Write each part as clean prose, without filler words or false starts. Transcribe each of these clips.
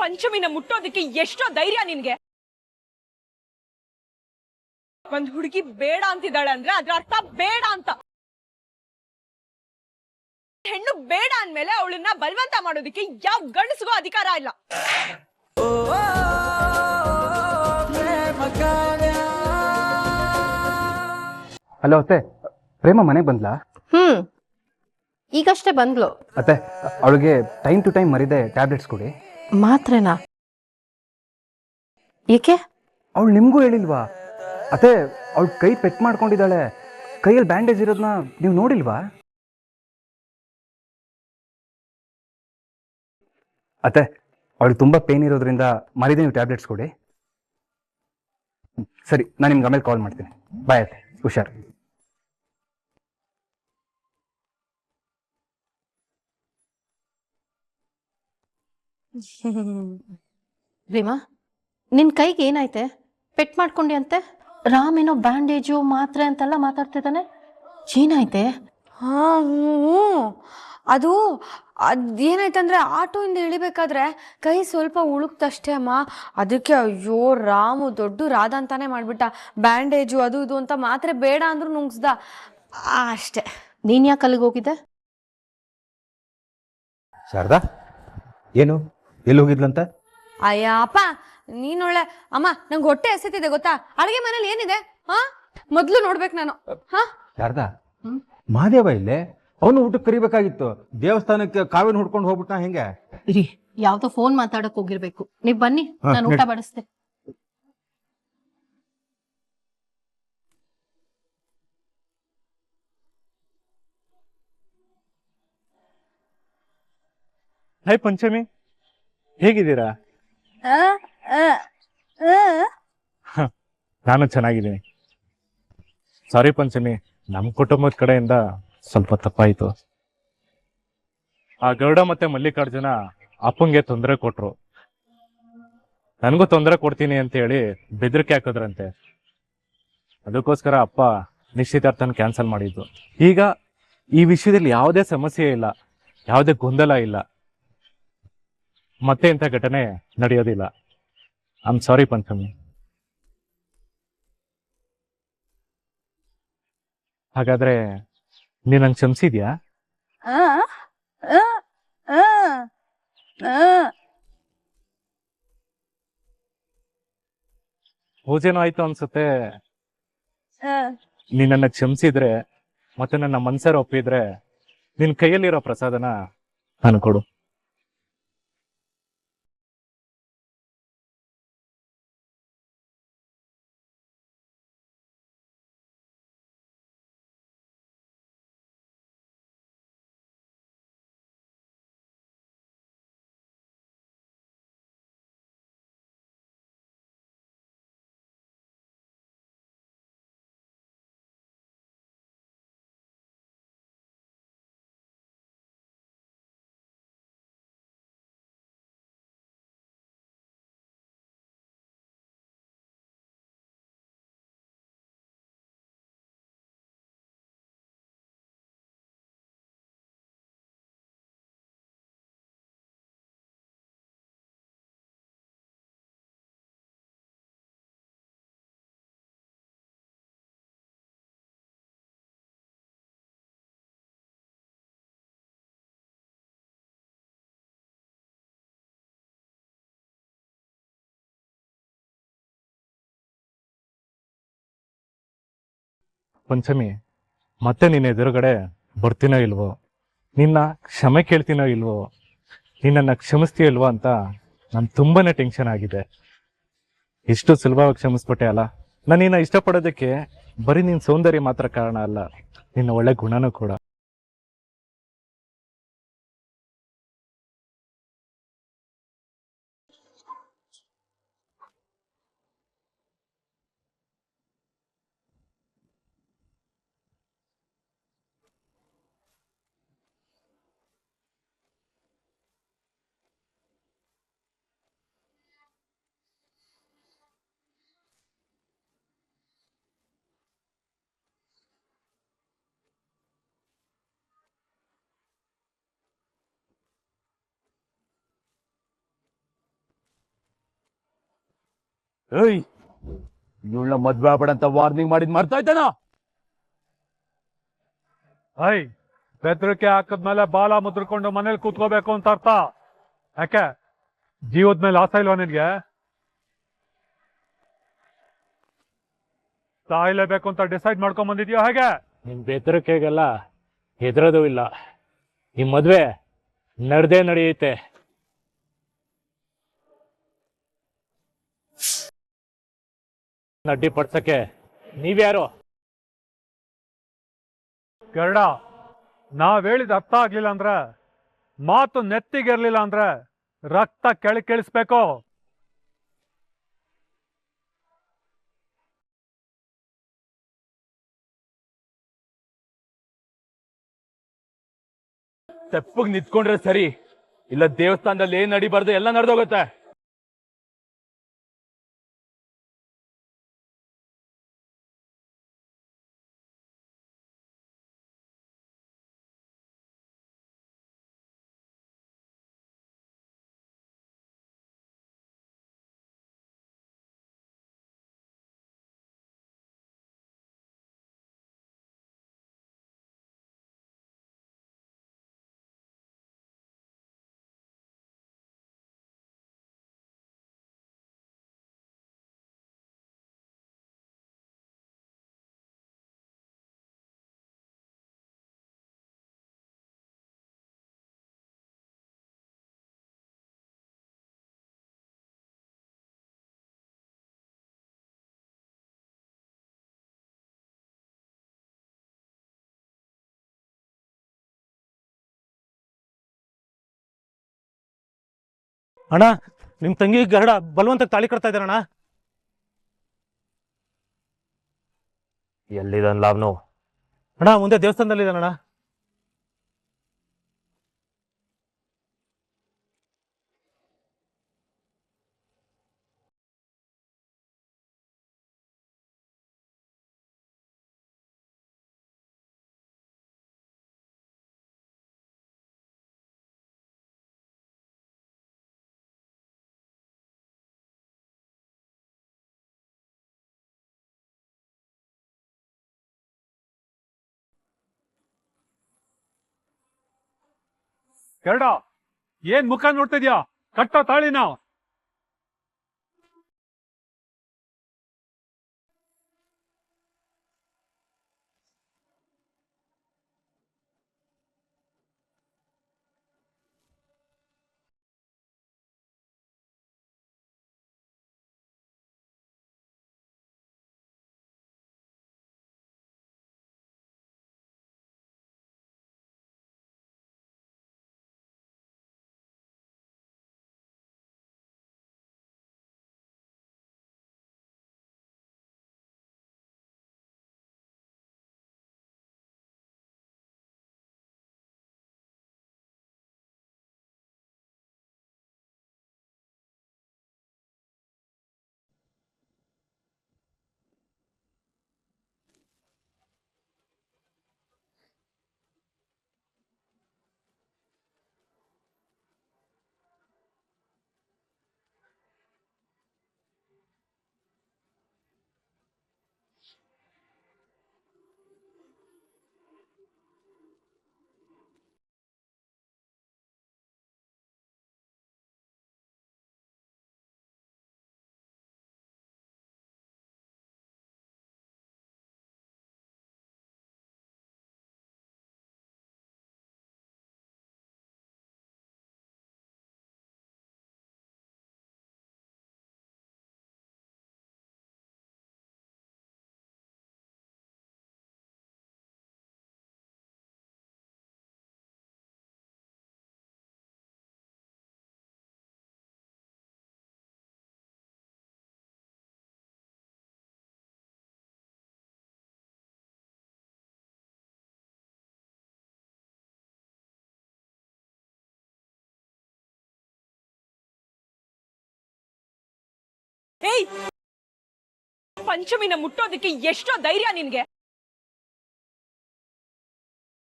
ಪಂಚಮಿನ ಮುಟ್ಟೋದಕ್ಕೆ ಎಷ್ಟೋ ಧೈರ್ಯ ನಿನ್ಗೆ. ಒಂದ್ ಹುಡುಗಿ ಬೇಡ ಅಂತಿದ್ದಾಳೆ ಅಂದ್ರೆ ಅದ್ರ ಅರ್ಥ ಬೇಡ ಅಂತ. ಹೆಣ್ಣು ಬೇಡ ಅಂದ್ಮೇಲೆ ಅವಳನ್ನ ಬಲವಂತ ಮಾಡೋದಕ್ಕೆ ಯಾವ ಗಂಡಸಿಗೂ ಅಧಿಕಾರ ಇಲ್ಲ. ಹಲೋ ಅತ್ತೆ, ಪ್ರೇಮ ಮನೆಗೆ ಬಂದ್ಲಾ? ಈಗಷ್ಟೇ ಬಂದ್ಲು. ಅತ್ತೆ, ಅವಳಿಗೆ ಟೈಮ್ ಟು ಟೈಮ್ ಮರಿದೆ ಟ್ಯಾಬ್ಲೆಟ್ಸ್ ಕೊಡಿ. ಮಾತ್ರೆನಾ? ಏಕೆ? ಅವಳು ನಿಮಗೂ ಹೇಳಿಲ್ವಾ? ಅತ್ತೆ, ಅವಳು ಕೈ ಪೆಟ್ ಮಾಡ್ಕೊಂಡಿದ್ದಾಳೆ. ಕೈಯಲ್ಲಿ ಬ್ಯಾಂಡೇಜ್ ಇರೋದನ್ನ ನೀವು ನೋಡಿಲ್ವಾ? ಅತ್ತೆ, ಅವಳು ತುಂಬ ಪೇನ್ ಇರೋದ್ರಿಂದ ಮರಿದೆ ನೀವು ಟ್ಯಾಬ್ಲೆಟ್ಸ್ ಕೊಡಿ. ಸರಿ, ನಾನು ನಿಮ್ಗೆ ಆಮೇಲೆ ಕಾಲ್ ಮಾಡ್ತೀನಿ. ಬಾಯ್ ಅತ್ತೆ, ಹುಷಾರು. ರೀಮಾ, ನಿನ್ ಕೈಗೆ ಏನಾಯ್ತೆ? ಪೆಟ್ ಮಾಡ್ಕೊಂಡಿ ಅಂತೆ. ರಾಮ್ ಏನೋ ಬ್ಯಾಂಡೇಜು ಮಾತ್ರೆ ಅಂತೆಲ್ಲ ಮಾತಾಡ್ತಿದ್ದಾನೆ. ಏನಾಯ್ತೆ? ಅದು ಅದೇನಾಯ್ತಂದ್ರೆ ಆಟೋಯಿಂದ ಇಳಿಬೇಕಾದ್ರೆ ಕೈ ಸ್ವಲ್ಪ ಉಳುಕ್ತಷ್ಟೇ ಅಮ್ಮ. ಅದಕ್ಕೆ ಅಯ್ಯೋ ರಾಮು ದೊಡ್ಡ ರಾಧ ಅಂತಾನೆ ಮಾಡ್ಬಿಟ್ಟ. ಬ್ಯಾಂಡೇಜು ಅದು ಇದು ಅಂತ ಮಾತ್ರೆ ಬೇಡ ಅಂದ್ರೂ ನುಂಗ್ಸ್ದ ಅಷ್ಟೇ. ನೀನ್ ಯಾಕೆ ಅಲ್ಲಿಗೆ ಹೋಗಿದ್ದೆ? ಶಾರದಾ, ಏನು ಎಲ್ಲಿ ಹೋಗಿದ್ಲಂತ? ಅಯ್ಯ ಅಪ್ಪ, ನೀನೊಳ್ಳೆ ಅಮ್ಮ. ನಂಗೆ ಹೊಟ್ಟೆ ಎಸೆತಿದೆ ಗೊತ್ತಾ? ಅಡುಗೆ ಮನೇಲಿ ಏನಿದೆ ಮೊದ್ಲು ನೋಡ್ಬೇಕು ನಾನು. ಶಾರದಾ, ಮಹಾದೇವ ಇಲ್ಲೇ? ಅವನು ಊಟಕ್ಕೆ ಕರಿಬೇಕಾಗಿತ್ತು. ದೇವಸ್ಥಾನಕ್ಕೆ ಕಾವಿನ ಹುಡ್ಕೊಂಡು ಹೋಗ್ಬಿಟ್ಟ. ಹೆಂಗೆ? ಇರಿ, ಯಾವ್ದೋ ಫೋನ್ ಮಾತಾಡಕ್ ಹೋಗಿರ್ಬೇಕು. ನೀವ್ ಬನ್ನಿ, ನಾನು ಊಟ ಬಡಿಸ್ತೆ. ಹಾಯ್ ಪಂಚಮಿ, ಹೇಗಿದ್ದೀರಾ? ನಾನು ಚೆನ್ನಾಗಿದ್ದೀನಿ. ಸಾರಿ ಪಂಚಮಿ, ನಮ್ಮ ಕುಟುಂಬದ ಕಡೆಯಿಂದ ಸ್ವಲ್ಪ ತಪ್ಪಾಯಿತು. ಆ ಗರುಡ ಮತ್ತೆ ಮಲ್ಲಿಕಾರ್ಜುನ ಅಪ್ಪಂಗೆ ತೊಂದರೆ ಕೊಟ್ರು. ನನಗೂ ತೊಂದರೆ ಕೊಡ್ತೀನಿ ಅಂತ ಹೇಳಿ ಬೆದರಿಕೆ ಹಾಕಿದ್ರಂತೆ. ಅದಕ್ಕೋಸ್ಕರ ಅಪ್ಪ ನಿಶ್ಚಿತಾರ್ಥನ ಕ್ಯಾನ್ಸಲ್ ಮಾಡಿದ್ದು. ಈಗ ಈ ವಿಷಯದಲ್ಲಿ ಯಾವುದೇ ಸಮಸ್ಯೆ ಇಲ್ಲ, ಯಾವುದೇ ಗೊಂದಲ ಇಲ್ಲ. ಮತ್ತೆ ಇಂಥ ಘಟನೆ ನಡೆಯೋದಿಲ್ಲ. I am sorry Panchami. ಹಾಗಾದ್ರೆ ನೀನ್ ನಂಗೆ ಕ್ಷಮಿಸಿದ್ಯಾ? ಪೂಜೆನೂ ಆಯ್ತು ಅನ್ಸುತ್ತೆ. ನೀನ್ ನನ್ನ ಕ್ಷಮಿಸಿದ್ರೆ ಮತ್ತೆ ನನ್ನ ಮನ್ಸರ ಒಪ್ಪಿದ್ರೆ ನಿನ್ ಕೈಯಲ್ಲಿರೋ ಪ್ರಸಾದನ ನಾನು ಕೊಡು. ಪಂಚಮಿ, ಮತ್ತೆ ನಿನ್ನ ಎದುರುಗಡೆ ಬರ್ತೀನೋ ಇಲ್ವೋ, ನಿನ್ನ ಕ್ಷಮೆ ಕೇಳ್ತೀನೋ ಇಲ್ವೋ, ನಿನ್ನನ್ನು ಕ್ಷಮಿಸ್ತೀಯೋ ಇಲ್ವೋ ಅಂತ ನಾನು ತುಂಬಾನೇ ಟೆನ್ಷನ್ ಆಗಿದೆ. ಇಷ್ಟು ಸುಲಭವಾಗಿ ಕ್ಷಮಿಸ್ಬಿಟ್ಟೆ ಅಲ್ಲ. ನಾನು ನಿನ್ನ ಇಷ್ಟಪಡೋದಕ್ಕೆ ಬರೀ ನಿನ್ನ ಸೌಂದರ್ಯ ಮಾತ್ರ ಕಾರಣ ಅಲ್ಲ, ನಿನ್ನ ಒಳ್ಳೆ ಗುಣನೂ ಕೂಡ. ಏಯ್ ಇವಳನ್ನ ಮದ್ವೆ ಆಗ್ಬೇಡ ಅಂತ ವಾರ್ನಿಂಗ್ ಮಾಡಿದ್ ಮರ್ತಾ ಇದ್ದಾನ? ಬೆದರಿಕೆ ಹಾಕದ್ಮೇಲೆ ಬಾಲ ಮುದ್ರಕೊಂಡು ಮನೇಲಿ ಕೂತ್ಕೋಬೇಕು ಅಂತ ಅರ್ಥ. ಯಾಕೆ ಜೀವದ ಮೇಲೆ ಆಸೆ ಇಲ್ವಾ ನಿನ್ಗೆ? ಸಾಯ್ಲೇಬೇಕು ಅಂತ ಡಿಸೈಡ್ ಮಾಡ್ಕೊಂಡ್ ಬಂದಿದ್ಯೋ ಹೇಗೆ? ನಿಮ್ ಬೆದರಿಕೆಗೆಲ್ಲ ಹೆದರೋದು ಇಲ್ಲ. ಈ ಮದ್ವೆ ನಡೆದೇ ನಡೆಯುತ್ತೆ. ಅಡ್ಡಿಪಡ್ಸಕ್ಕೆ ನೀವ್ಯಾರು? ಗರುಡ, ನಾವ್ ಹೇಳಿದ ಅರ್ಥ ಆಗ್ಲಿಲ್ಲ ಅಂದ್ರೆ, ಮಾತು ನೆತ್ತಿಗಿರ್ಲಿಲ್ಲ ಅಂದ್ರೆ ರಕ್ತ ಕೆಳಿಸ್ಬೇಕು. ತೆಪ್ಪಗ್ ನಿಂತ್ಕೊಂಡ್ರೆ ಸರಿ, ಇಲ್ಲ ದೇವಸ್ಥಾನದಲ್ಲಿ ಏನ್ ನಡಿಬಾರ್ದು ಎಲ್ಲ ನಡೆದೋಗುತ್ತೆ. ಅಣ್ಣ, ನಿಮ್ ತಂಗಿ ಗರಡ ಬಲವಂತಕ್ಕೆ ತಾಳಿ ಕಟ್ತಾ ಇದ್ದಾರಣ್ಣ. ಎಲ್ಲಿದ್ದಾನಲ್ಲ ಅವನು? ಅಣ್ಣ, ಮುಂದೆ ದೇವಸ್ಥಾನದಲ್ಲಿ ಇದ್ದಾನಣ್ಣ. ಗರುಡ, ಏನ್ ಮುಖ ನೋಡ್ತಿದ್ಯಾ? ಕಟ್ಟೋ ತಾಳಿನ. ಏಯ್, ಪಂಚಮಿನ ಮುಟ್ಟೋದಕ್ಕೆ ಎಷ್ಟೋ ಧೈರ್ಯ ನಿನ್ಗೆ?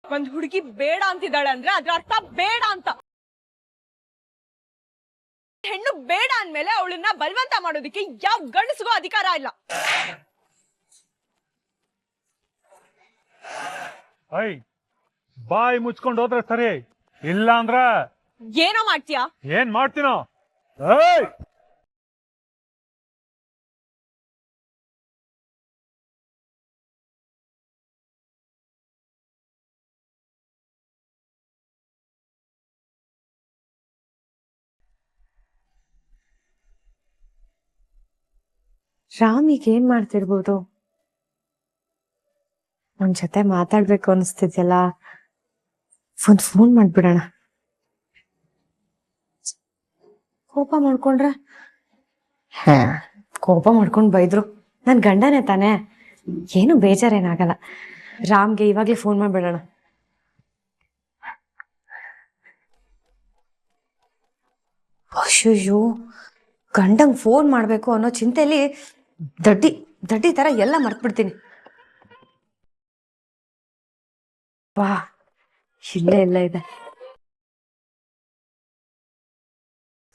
ಒಂದ್ ಹುಡುಗಿ ಬೇಡ ಅಂತಿದ್ದಾಳೆ ಅಂದ್ರೆ ಅದ್ರ ಅರ್ಥ ಬೇಡ ಅಂತ. ಹೆಣ್ಣು ಬೇಡ ಅಂದ್ಮೇಲೆ ಅವಳನ್ನ ಬಲವಂತ ಮಾಡೋದಕ್ಕೆ ಯಾವ ಗಂಡಸಿಗೂ ಅಧಿಕಾರ ಇಲ್ಲ. ಐ ಬಾಯಿ ಮುಚ್ಕೊಂಡು ಹೋದ್ರೆ ಸರಿ, ಇಲ್ಲ ಅಂದ್ರ ಏನೋ ಮಾಡ್ತೀಯಾ? ಏನ್ ಮಾಡ್ತೀನೋ? ಏಯ್ ರಾಮ್ ಈಗ ಏನ್ ಮಾಡ್ತಿರ್ಬೋದು? ಅವನ್ ಜೊತೆ ಮಾತಾಡ್ಬೇಕು ಅನಿಸ್ತಿದ್ಯಲ್ಲ, ಒಂದ್ ಫೋನ್ ಮಾಡ್ಬಿಡೋಣ. ಕೋಪ ಮಾಡ್ಕೊಂಡ್ರೆ ಕೋಪ ಮಾಡ್ಕೊಂಡ್ ಬೈದ್ರು ನನ್ ಗಂಡನೇ ತಾನೆ, ಏನು ಬೇಜಾರೇನಾಗಲ್ಲ. ರಾಮ್ಗೆ ಇವಾಗ್ಲೇ ಫೋನ್ ಮಾಡ್ಬಿಡೋಣ. ಅಯ್ಯೋ, ಗಂಡಂಗ್ ಫೋನ್ ಮಾಡ್ಬೇಕು ಅನ್ನೋ ಚಿಂತೆಲಿ ದಡ್ಡಿ ದಡ್ಡಿ ತರ ಎಲ್ಲ ಮರ್ತ್ಬಿಡ್ತೀನಿ. ವಾ, ಇಲ್ಲೇ ಎಲ್ಲ ಇದೆ.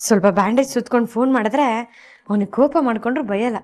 ಸ್ವಲ್ಪ ಬ್ಯಾಂಡೇಜ್ ಸುತ್ಕೊಂಡು ಫೋನ್ ಮಾಡಿದ್ರೆ ಅವನಿಗೆ ಕೋಪ ಮಾಡ್ಕೊಂಡ್ರು ಭಯಲ್ಲ.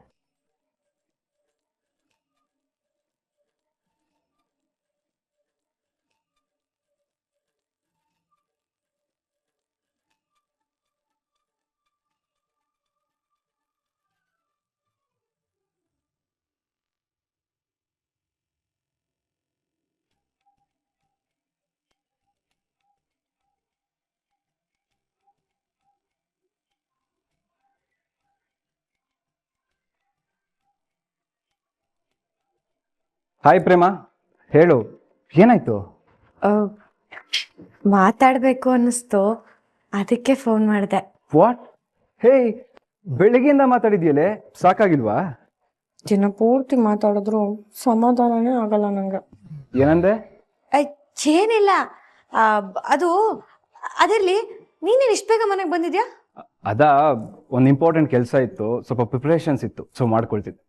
ಹಾಯ್ ಪ್ರೇಮ, ಹೇಳು, ಏನಾಯ್ತು? ಮಾತಾಡ್ಬೇಕು ಅನ್ನಿಸ್ತು, ಅದಕ್ಕೆ ಫೋನ್ ಮಾಡಿದೆ. ವಾಟ್? ಹೇ, ಬೆಳಿಗ್ಗೆಯಿಂದ ಮಾತಾಡಿದ್ಯಲ್ಲೇ, ಸಾಕಾಗಿಲ್ವಾ? ದಿನ ಪೂರ್ತಿ ಮಾತಾಡಿದ್ರು ಸಮಾಧಾನನೇ ಆಗಲ್ಲ ನಂಗೆ. ಏನಂದೆ? ಏನಿಲ್ಲ, ಅದು ಅದಿರ್ಲಿ, ನೀನೇನು ಇಷ್ಟು ಬೇಗ ಮನೆಗೆ ಬಂದಿದ್ಯಾ? ಅದಾ, ಒಂದು ಇಂಪಾರ್ಟೆಂಟ್ ಕೆಲಸ ಇತ್ತು, ಸ್ವಲ್ಪ ಪ್ರಿಪ್ರೇಷನ್ಸ್ ಇತ್ತು, ಸೊ ಮಾಡ್ಕೊಳ್ತಿದ್ದೆ.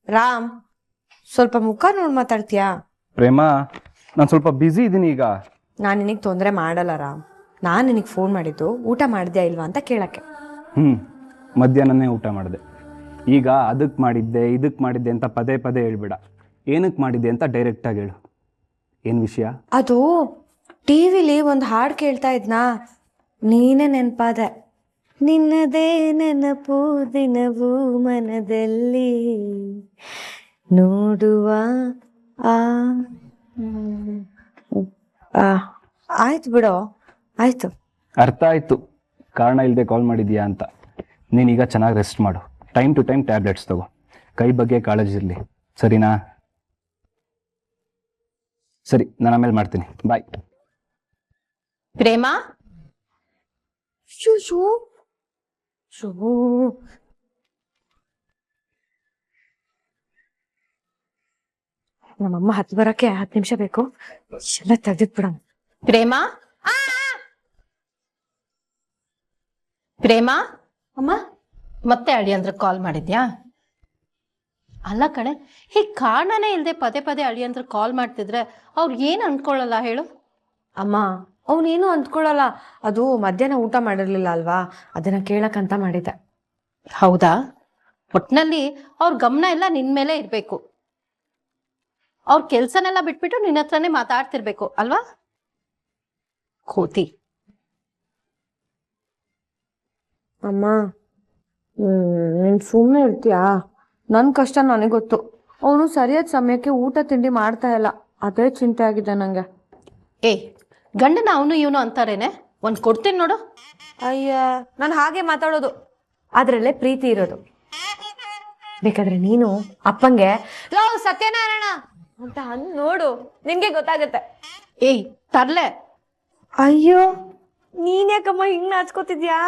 ರಾಮ್, ಸ್ವಲ್ಪ ಮುಖ ನೋಡಿ ಮಾತಾಡ್ತೀಯಾ? ಪ್ರೇಮ, ನಾನು ಸ್ವಲ್ಪ ಬ್ಯುಸಿ ಇದ್ದೀನಿ ಈಗ. ನಾನು ನಿನಗೆ ತೊಂದರೆ ಮಾಡಲ್ಲ ರಾಮ್. ನಾನು ನಿನಗೆ ಫೋನ್ ಮಾಡಿದ್ದು ಊಟ ಮಾಡಿದ್ಯಾ ಇಲ್ವಾ ಅಂತ ಕೇಳಕ್ಕೆ. ಮಧ್ಯಾಹ್ನನೇ ಊಟ ಮಾಡಿದೆ. ಈಗ ಅದಕ್ಕೆ ಮಾಡಿದ್ದೆ, ಇದಕ್ಕೆ ಮಾಡಿದ್ದೆ ಅಂತ ಪದೇ ಪದೇ ಹೇಳ್ಬೇಡ. ಏನಕ್ಕೆ ಮಾಡಿದ್ದೆ ಅಂತ ಡೈರೆಕ್ಟಾಗಿ ಹೇಳು. ಏನು ವಿಷಯ? ಅದು ಟಿವಿಲಿ ಒಂದು ಹಾಡು ಕೇಳ್ತಾ ಇದ್ನಾ, ನೀನೇ ನೆನಪಾದೆ. ನಿನ್ನದೇ ನೆನಪು ದಿನವೂ ಮನದಲ್ಲಿ ನೋಡುವ ಆಯ್ತು ಬಿಡೋ, ಆಯ್ತು. ಅರ್ಥ ಆಯ್ತು, ಕಾರಣ ಇಲ್ಲದೆ ಕಾಲ್ ಮಾಡಿದ್ಯಾ ಅಂತ. ನೀನೀಗ ಚೆನ್ನಾಗಿ ರೆಸ್ಟ್ ಮಾಡು, ಟೈಮ್ ಟು ಟೈಮ್ ಟ್ಯಾಬ್ಲೆಟ್ಸ್ ತಗೋ, ಕೈ ಬಗ್ಗೆ ಕಾಳಜಿ ಇರಲಿ, ಸರಿನಾ? ಸರಿ, ನಾನು ಆಮೇಲೆ ಮಾಡ್ತೀನಿ, ಬಾಯ್. ಪ್ರೇಮ, ನಮ್ಮಮ್ಮ ಹತ್ತು ಬರಕ್ಕೆ 10 ನಿಮಿಷ ಬೇಕು, ಎಲ್ಲ ತೆಗ್ದಿಟ್ ಬಿಡೋಣ. ಪ್ರೇಮ, ಪ್ರೇಮ, ಅಮ್ಮ ಮತ್ತೆ ಅಳಿಯಂದ್ರ ಕಾಲ್ ಮಾಡಿದ್ಯಾ? ಅಲ್ಲ ಕಣೆ, ಹೀಗೆ ಕಾರಣನೇ ಇಲ್ಲದೆ ಪದೇ ಪದೇ ಅಳಿಯಂದ್ರ ಕಾಲ್ ಮಾಡ್ತಿದ್ರೆ ಅವ್ರು ಏನು ಅನ್ಕೊಳ್ಳಲ್ಲ ಹೇಳು? ಅಮ್ಮ, ಅವನೇನು ಅಂದ್ಕೊಳ್ಳಲ್ಲ, ಅದು ಮಧ್ಯಾಹ್ನ ಊಟ ಮಾಡಿರ್ಲಿಲ್ಲ ಅಲ್ವಾ, ಅದನ್ನ ಕೇಳಕ್ಕಂತ ಮಾಡಿದ್ದೆ. ಹೌದಾ? ಒಟ್ನಲ್ಲಿ ಅವ್ರ ಗಮನ ಎಲ್ಲ ನಿನ್ ಮೇಲೆ ಇರ್ಬೇಕು. ಅವ್ರ ಕೆಲ್ಸನೆಲ್ಲ ಬಿಟ್ಬಿಟ್ಟು ನಿನ್ನ ಹತ್ರನೇ ಮಾತಾಡ್ತಿರ್ಬೇಕು ಅಲ್ವಾ? ಕೋತಿ. ಅಮ್ಮ, ನೀನ್ ಸುಮ್ಮನೆ ಇರ್ತೀಯಾ? ನನ್ನ ಕಷ್ಟ ನನಗೆ ಗೊತ್ತು. ಅವನು ಸರಿಯಾದ ಸಮಯಕ್ಕೆ ಊಟ ತಿಂಡಿ ಮಾಡ್ತಾ ಇಲ್ಲ, ಅದೇ ಚಿಂತೆ ಆಗಿದೆ ನಂಗೆ. ಏ, ಗಂಡನ ಅವನು ಇವನು ಅಂತಾರೇನೆ, ಒಂದ್ ಕೊಡ್ತೀನಿ ನೋಡು. ಅಯ್ಯ, ನಾನು ಹಾಗೆ ಮಾತಾಡೋದು, ಅದ್ರಲ್ಲೇ ಪ್ರೀತಿ ಇರೋದು. ಬೇಕಾದ್ರೆ ನೀನು ಅಪ್ಪಂಗೆ ಲವ್ ಸತ್ಯನಾರಾಯಣ ಅಂತ ಅಂದ್ ನೋಡು, ನಿನ್ಗೆ ಗೊತ್ತಾಗತ್ತೆ. ಏಯ್ ತರ್ಲೆ. ಅಯ್ಯೋ, ನೀನ್ಯಾಕಮ್ಮ ಹಿಂಗ್ ನಾಚ್ಕೋತಿದ್ಯಾ?